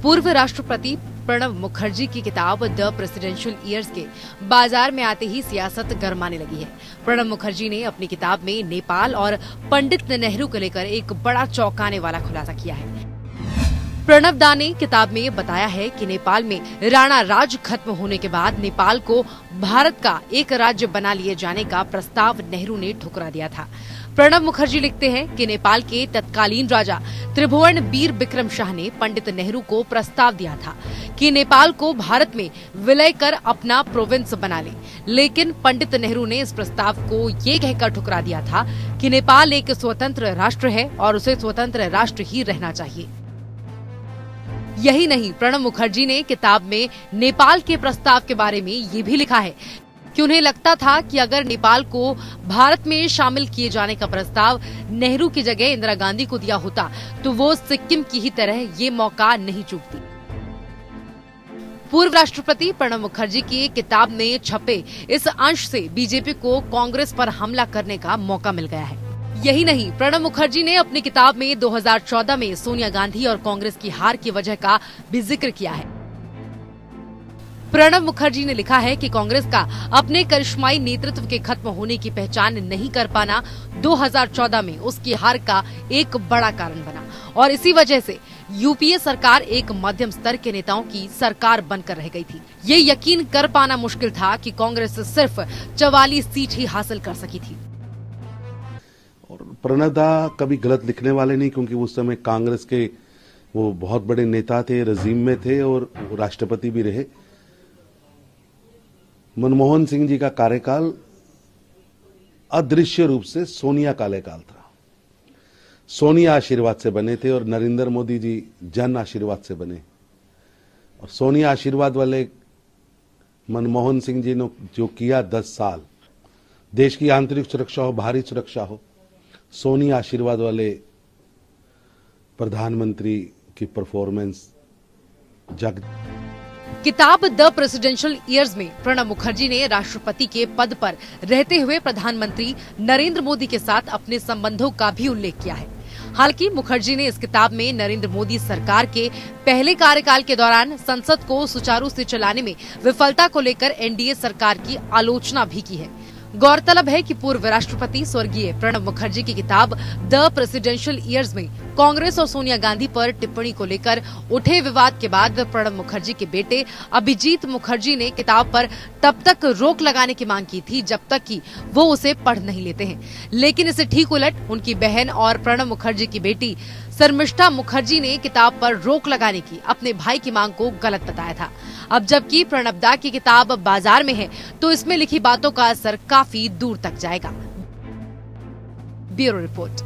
पूर्व राष्ट्रपति प्रणब मुखर्जी की किताब द प्रेसिडेंशियल ईयर्स के बाजार में आते ही सियासत गरमाने लगी है। प्रणब मुखर्जी ने अपनी किताब में नेपाल और पंडित नेहरू को लेकर एक बड़ा चौंकाने वाला खुलासा किया है। प्रणब दा ने किताब में बताया है कि नेपाल में राणा राज खत्म होने के बाद नेपाल को भारत का एक राज्य बना लिए जाने का प्रस्ताव नेहरू ने ठुकरा दिया था। प्रणब मुखर्जी लिखते हैं कि नेपाल के तत्कालीन राजा त्रिभुवन वीर विक्रम शाह ने पंडित नेहरू को प्रस्ताव दिया था कि नेपाल को भारत में विलय कर अपना प्रोविंस बना ले, लेकिन पंडित नेहरू ने इस प्रस्ताव को ये कहकर ठुकरा दिया था कि नेपाल एक स्वतंत्र राष्ट्र है और उसे स्वतंत्र राष्ट्र ही रहना चाहिए। यही नहीं, प्रणब मुखर्जी ने किताब में नेपाल के प्रस्ताव के बारे में ये भी लिखा है कि उन्हें लगता था कि अगर नेपाल को भारत में शामिल किए जाने का प्रस्ताव नेहरू की जगह इंदिरा गांधी को दिया होता तो वो सिक्किम की ही तरह ये मौका नहीं चूकती। पूर्व राष्ट्रपति प्रणब मुखर्जी की किताब में छपे इस अंश से बीजेपी को कांग्रेस पर हमला करने का मौका मिल गया है। यही नहीं, प्रणब मुखर्जी ने अपनी किताब में 2014 में सोनिया गांधी और कांग्रेस की हार की वजह का भी जिक्र किया है। प्रणब मुखर्जी ने लिखा है कि कांग्रेस का अपने करिश्माई नेतृत्व के खत्म होने की पहचान नहीं कर पाना 2014 में उसकी हार का एक बड़ा कारण बना और इसी वजह से यूपीए सरकार एक मध्यम स्तर के नेताओं की सरकार बनकर रह गई थी। ये यकीन कर पाना मुश्किल था कि कांग्रेस सिर्फ 44 सीट ही हासिल कर सकी थी। और प्रणब दा कभी गलत लिखने वाले नहीं, क्योंकि उस समय कांग्रेस के वो बहुत बड़े नेता थे, रजीम में थे और राष्ट्रपति भी रहे। मनमोहन सिंह जी का कार्यकाल अदृश्य रूप से सोनिया कार्यकाल था। सोनिया आशीर्वाद से बने थे और नरेंद्र मोदी जी जन आशीर्वाद से बने। और सोनिया आशीर्वाद वाले मनमोहन सिंह जी ने जो किया 10 साल, देश की आंतरिक सुरक्षा हो, बाहरी सुरक्षा हो, सोनिया आशीर्वाद वाले प्रधानमंत्री की परफॉर्मेंस जग। किताब द प्रेसिडेंशियल ईयर्स में प्रणब मुखर्जी ने राष्ट्रपति के पद पर रहते हुए प्रधानमंत्री नरेंद्र मोदी के साथ अपने संबंधों का भी उल्लेख किया है। हालांकि मुखर्जी ने इस किताब में नरेंद्र मोदी सरकार के पहले कार्यकाल के दौरान संसद को सुचारू से चलाने में विफलता को लेकर एनडीए सरकार की आलोचना भी की है। गौरतलब है कि पूर्व राष्ट्रपति स्वर्गीय प्रणब मुखर्जी की किताब द प्रेसिडेंशियल ईयर्स में कांग्रेस और सोनिया गांधी पर टिप्पणी को लेकर उठे विवाद के बाद प्रणब मुखर्जी के बेटे अभिजीत मुखर्जी ने किताब पर तब तक रोक लगाने की मांग की थी जब तक कि वो उसे पढ़ नहीं लेते हैं, लेकिन इसे ठीक उलट उनकी बहन और प्रणब मुखर्जी की बेटी शर्मिष्ठा मुखर्जी ने किताब पर रोक लगाने की अपने भाई की मांग को गलत बताया था। अब जबकि प्रणब दा की किताब बाजार में है तो इसमें लिखी बातों का असर काफी दूर तक जाएगा। Bureau report.